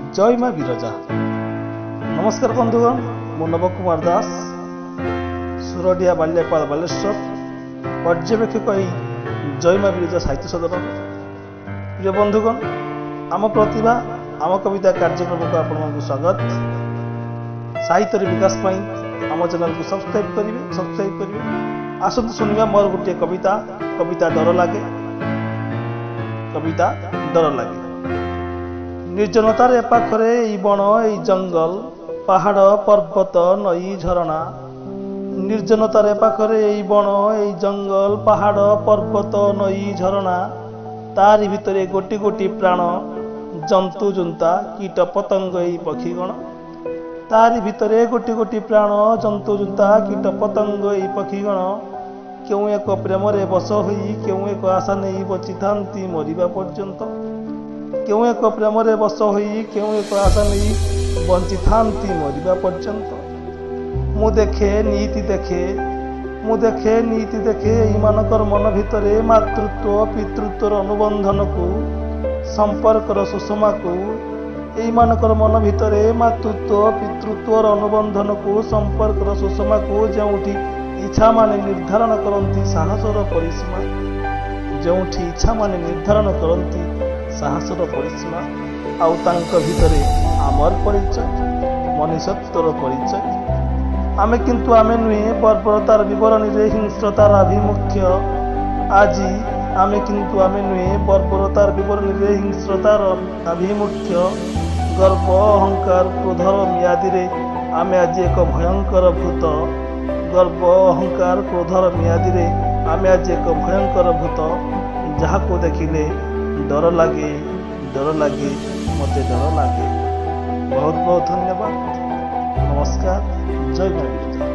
जय माँ विरजा। नमस्कार बंधुगण, मु नव कुमार दास, सुरडिया बाल्यापाल बालेश्वर पर्यवेक्षक जय माँ विरजा साहित्य सदन। प्रिय बंधुगण, आम प्रतिभा आम कविता कार्यक्रम को आपको स्वागत। साहित्य विकास आम चैनल को सब्सक्राइब करेंगे। आसतु शुणा मोर गोटे कविता कविता डर लगे। निर्जनतार पाखरे बण जंगल पहाड़ पर्वत नई झरणा। निर्जनतार पाखरे बण जंगल पहाड़ पर्वत नई झरणा। तारि भितरे गोटी गोटी प्राण जंतु जुंता कीट पतंग पक्षीगण। तारि भितरे गोटी गोटी प्राण जंतु जुंता कीट पतंग पक्षीगण। क्यों एक प्रेम रे बस होई क्यों एक आशा नहीं बची थांती मरिबा पर्यंत। क्यों एक प्रेम रे बस होई क्यों एक आशा नहीं बंची थांती मरिबा पर्यंत। मु देखे नीति देखे इमानकर मन भितरे मातृत्व पितृत्वर अनुबंधन को संपर्कर सुषमा को। एमानकर मन भितरे मातृत्व पितृत्वर अनुबंधन को संपर्कर सुषमा को। जोठी इच्छा माने निर्धारण करती साहसर परिसीमा। जोठी इच्छा माने निर्धारण करती साहसर परिसीमा। आउ तांक भितरे आमर परिचय मनीषत्वर परिचय। आमे किंतु आमे नुहे बर्बरतार विवरणी रे हिंस्रतार आभिमुख्य। आज आमे किंतु आमे नुहे बर्बरतार विवरणी रे हिंस्रतार आभिमुख्य। गर्व अहंकार क्रोधर मियादी रे आमे आज एक भयंकर भूत। गर्व अहंकार क्रोधर मियादी रे आमे आज एक भयंकर भूत। जहाँ को देखिले डर लगे मते डर लगे। बहुत बहुत धन्यवाद। नमस्कार। जय माँ विरजा।